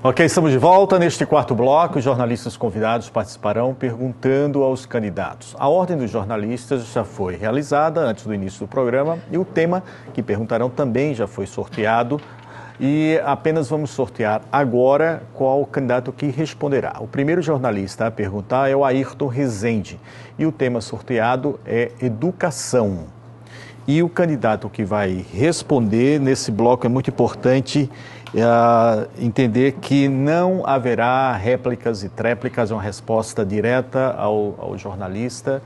Ok, estamos de volta. Neste quarto bloco, os jornalistas convidados participarão perguntando aos candidatos. A ordem dos jornalistas já foi realizada antes do início do programa e o tema que perguntarão também já foi sorteado. E apenas vamos sortear agora qual candidato que responderá. O primeiro jornalista a perguntar é o Ayrton Rezende e o tema sorteado é educação. E o candidato que vai responder nesse bloco é muito importante entender que não haverá réplicas e tréplicas, é uma resposta direta ao jornalista.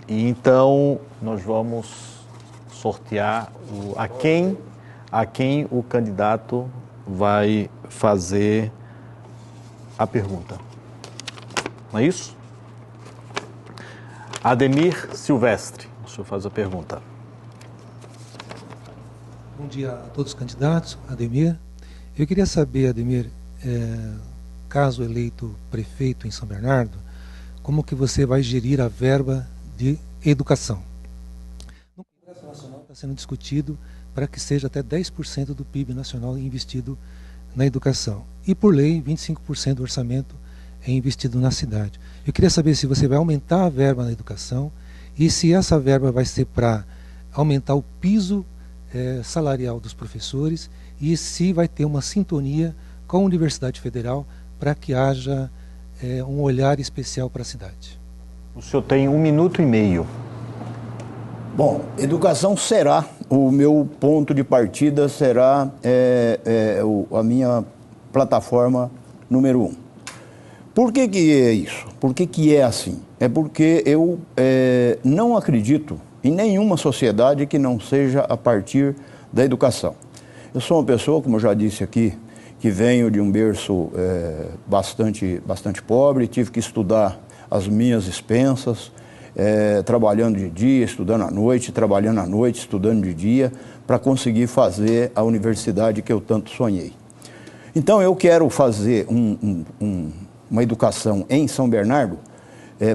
E então nós vamos sortear a quem o candidato vai fazer a pergunta. Não é isso? Ademir Silvestre, o senhor faz a pergunta. Bom dia a todos os candidatos. Ademir. Eu queria saber, Ademir, caso eleito prefeito em São Bernardo, como que você vai gerir a verba de educação? No Congresso Nacional está sendo discutido para que seja até 10% do PIB nacional investido na educação. E, por lei, 25% do orçamento é investido na cidade. Eu queria saber se você vai aumentar a verba na educação e se essa verba vai ser para aumentar o piso salarial dos professores e se vai ter uma sintonia com a Universidade Federal para que haja um olhar especial para a cidade. O senhor tem 1 minuto e meio. Bom, educação será, o meu ponto de partida será a minha plataforma número 1. Por que é isso? Por que é assim? É porque eu não acredito em nenhuma sociedade que não seja a partir da educação. Eu sou uma pessoa, como eu já disse aqui, que venho de um berço bastante pobre, tive que estudar as minhas expensas, trabalhando de dia, estudando à noite, trabalhando à noite, estudando de dia, para conseguir fazer a universidade que eu tanto sonhei. Então eu quero fazer uma educação em São Bernardo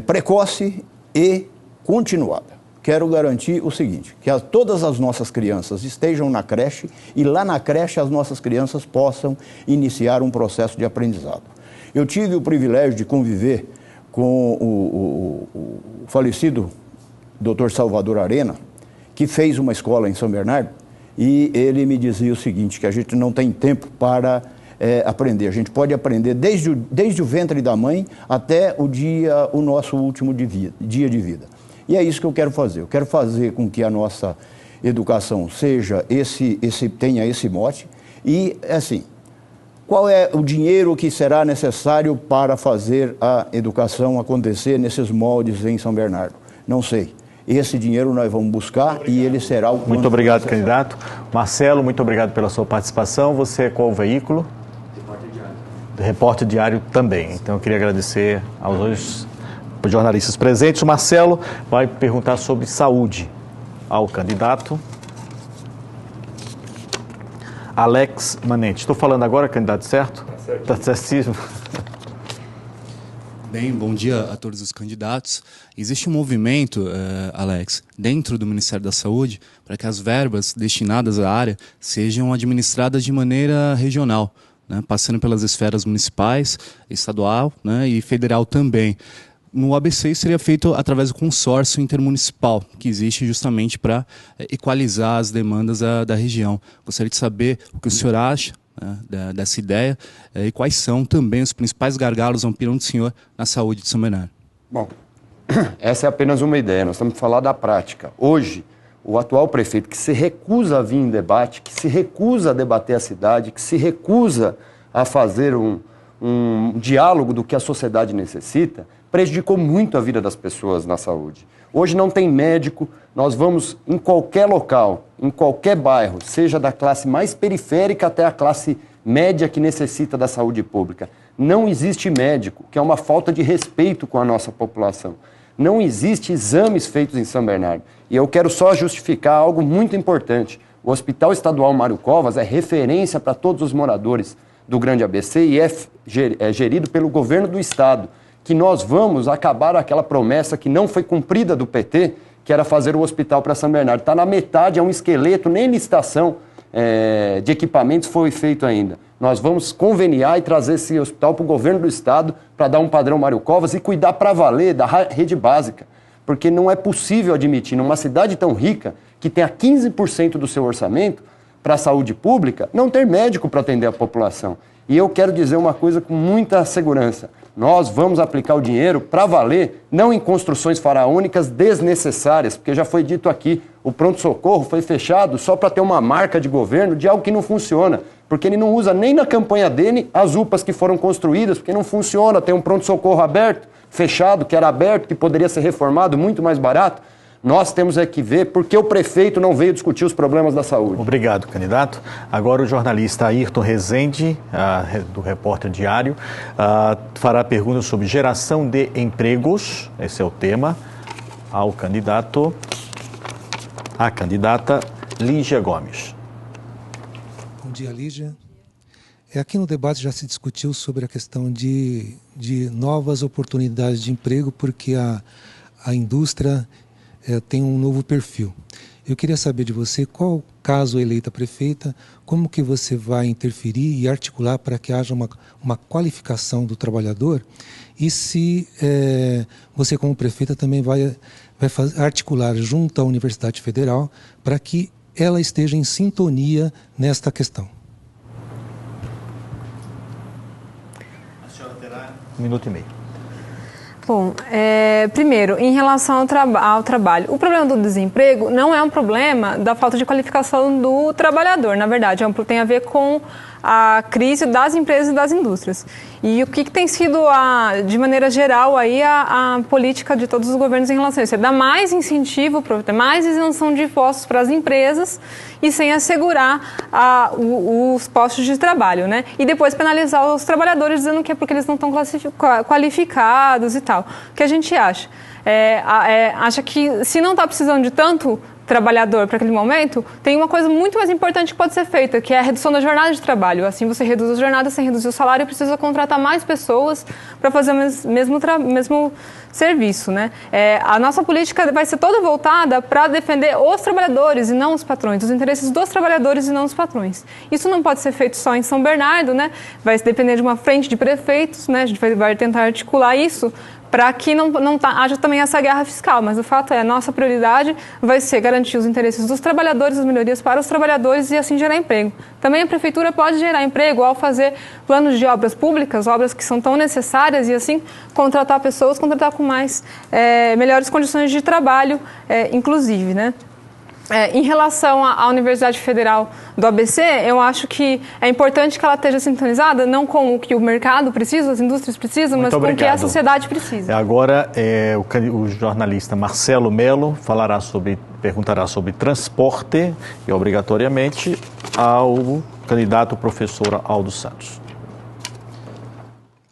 precoce e continuada. Quero garantir o seguinte, que todas as nossas crianças estejam na creche e lá na creche as nossas crianças possam iniciar um processo de aprendizado. Eu tive o privilégio de conviver com o falecido Dr. Salvador Arena, que fez uma escola em São Bernardo, e ele me dizia o seguinte, que a gente não tem tempo para aprender. A gente pode aprender desde o ventre da mãe até o nosso último dia de vida. E é isso que eu quero fazer. Eu quero fazer com que a nossa educação seja tenha esse mote. E, assim, qual é o dinheiro que será necessário para fazer a educação acontecer nesses moldes em São Bernardo? Não sei. Esse dinheiro nós vamos buscar e ele será o... Muito obrigado, candidato. Marcelo, muito obrigado pela sua participação. Você é qual veículo? Repórter Diário. Repórter Diário também. Então, eu queria agradecer aos dois jornalistas presentes. O Marcelo vai perguntar sobre saúde ao candidato Alex Manente. Estou falando agora, candidato, certo? Está certíssimo. Bem, bom dia a todos os candidatos. Existe um movimento, Alex, dentro do Ministério da Saúde, para que as verbas destinadas à área sejam administradas de maneira regional, né, passando pelas esferas municipais, estadual, né, e federal também. No ABC isso seria feito através do consórcio intermunicipal, que existe justamente para equalizar as demandas da região. Gostaria de saber o que o senhor acha, né, dessa ideia e quais são também os principais gargalos, na opinião do senhor, na saúde de São Bernardo. Bom, essa é apenas uma ideia, nós estamos falando da prática. Hoje, o atual prefeito que se recusa a vir em debate, que se recusa a debater a cidade, que se recusa a fazer um diálogo do que a sociedade necessita, prejudicou muito a vida das pessoas na saúde. Hoje não tem médico, nós vamos em qualquer local, em qualquer bairro, seja da classe mais periférica até a classe média que necessita da saúde pública. Não existe médico, que é uma falta de respeito com a nossa população. Não existe exames feitos em São Bernardo. E eu quero só justificar algo muito importante. O Hospital Estadual Mário Covas é referência para todos os moradores do Grande ABC e é gerido pelo governo do Estado, que nós vamos acabar aquela promessa que não foi cumprida do PT, que era fazer o hospital para São Bernardo. Está na metade, é um esqueleto, nem licitação de equipamentos foi feito ainda. Nós vamos conveniar e trazer esse hospital para o governo do estado para dar um padrão Mário Covas e cuidar para valer da rede básica. Porque não é possível admitir, numa cidade tão rica, que tenha 15% do seu orçamento para a saúde pública, não ter médico para atender a população. E eu quero dizer uma coisa com muita segurança. Nós vamos aplicar o dinheiro para valer, não em construções faraônicas desnecessárias, porque já foi dito aqui, o pronto-socorro foi fechado só para ter uma marca de governo de algo que não funciona, porque ele não usa nem na campanha dele as UPAs que foram construídas, porque não funciona, tem um pronto-socorro aberto, fechado, que era aberto, que poderia ser reformado, muito mais barato. Nós temos que ver por que o prefeito não veio discutir os problemas da saúde. Obrigado, candidato. Agora o jornalista Ayrton Rezende, do Repórter Diário, fará perguntas sobre geração de empregos, esse é o tema, à candidata Lígia Gomes. Bom dia, Lígia. Aqui no debate já se discutiu sobre a questão de novas oportunidades de emprego, porque a indústria tem um novo perfil. Eu queria saber de você, qual, caso eleita prefeita, como que você vai interferir e articular para que haja uma qualificação do trabalhador, e se você, como prefeita, também vai articular junto à Universidade Federal para que ela esteja em sintonia nesta questão. A senhora terá 1 minuto e meio. Bom, primeiro, em relação ao trabalho, o problema do desemprego não é um problema da falta de qualificação do trabalhador, na verdade, tem a ver com a crise das empresas e das indústrias. E o que tem sido, de maneira geral, aí, a política de todos os governos em relação a isso? É dar mais incentivo, mais isenção de impostos para as empresas e sem assegurar os postos de trabalho, né? E depois penalizar os trabalhadores dizendo que é porque eles não estão qualificados e tal. O que a gente acha? Acha que se não está precisando de tanto trabalhador para aquele momento, tem uma coisa muito mais importante que pode ser feita, que é a redução da jornada de trabalho. Assim você reduz a jornada, sem reduzir o salário, precisa contratar mais pessoas para fazer o mesmo serviço, né? A nossa política vai ser toda voltada para defender os trabalhadores e não os patrões, os interesses dos trabalhadores e não dos patrões. Isso não pode ser feito só em São Bernardo, né? Vai depender de uma frente de prefeitos, né? A gente vai tentar articular isso para que não haja também essa guerra fiscal, mas o fato é, a nossa prioridade vai ser garantir os interesses dos trabalhadores, as melhorias para os trabalhadores e assim gerar emprego. Também a prefeitura pode gerar emprego ao fazer planos de obras públicas, obras que são tão necessárias e assim contratar pessoas, contratar com mais melhores condições de trabalho, inclusive, né? Em relação à Universidade Federal do ABC, eu acho que é importante que ela esteja sintonizada, não com o que o mercado precisa, as indústrias precisam, mas com o que a sociedade precisa. Agora, o jornalista Marcelo Melo perguntará sobre transporte e, obrigatoriamente, ao candidato professor Aldo Santos.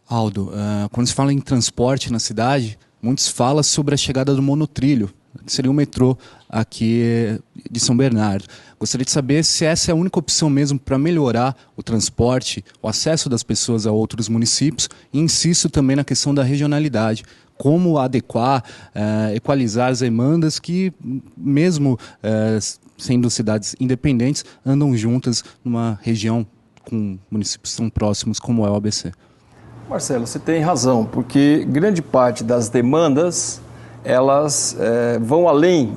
Aldo, quando se fala em transporte na cidade, muitos falam sobre a chegada do monotrilho, que seria o metrô aqui de São Bernardo. Gostaria de saber se essa é a única opção mesmo para melhorar o transporte, o acesso das pessoas a outros municípios, e insisto também na questão da regionalidade. Como adequar, equalizar as demandas que, mesmo sendo cidades independentes, andam juntas numa região com municípios tão próximos como é o ABC. Marcelo, você tem razão, porque grande parte das demandas elas vão além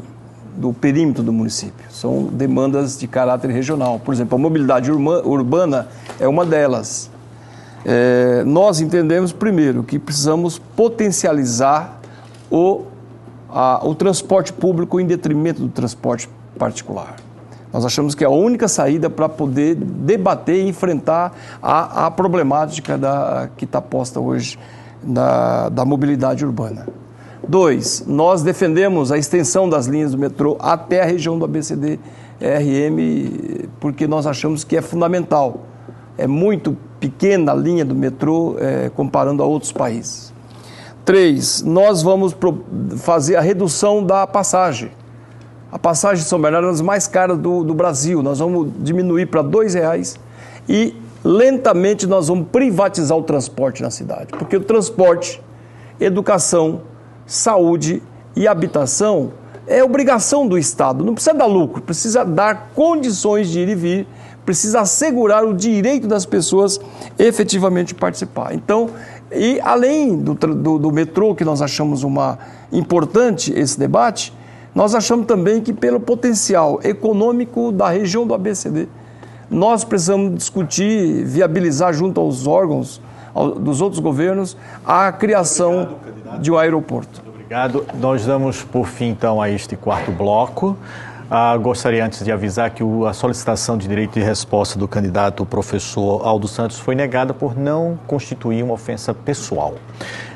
do perímetro do município. São demandas de caráter regional. Por exemplo, a mobilidade urbana é uma delas. Nós entendemos, primeiro, que precisamos potencializar o transporte público em detrimento do transporte particular. Nós achamos que é a única saída para poder debater e enfrentar a problemática que está posta hoje da mobilidade urbana. 2, nós defendemos a extensão das linhas do metrô até a região do ABCD-RM, porque nós achamos que é fundamental. É muito pequena a linha do metrô comparando a outros países. 3, nós vamos fazer a redução da passagem. A passagem de São Bernardo é uma das mais caras do Brasil. Nós vamos diminuir para R$ 2,00 e lentamente nós vamos privatizar o transporte na cidade. Porque o transporte, educação, saúde e habitação é obrigação do Estado, não precisa dar lucro, precisa dar condições de ir e vir precisa assegurar o direito das pessoas efetivamente participar. Então, e além do metrô, que nós achamos importante esse debate, nós achamos também que pelo potencial econômico da região do ABCD, nós precisamos discutir, viabilizar junto aos órgãos dos outros governos a criação de um aeroporto. Muito obrigado. Nós damos por fim, então, a este quarto bloco. Gostaria antes de avisar que a solicitação de direito de resposta do candidato professor Aldo Santos foi negada por não constituir uma ofensa pessoal.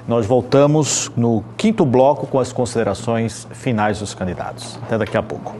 Nós voltamos no quinto bloco com as considerações finais dos candidatos. Até daqui a pouco.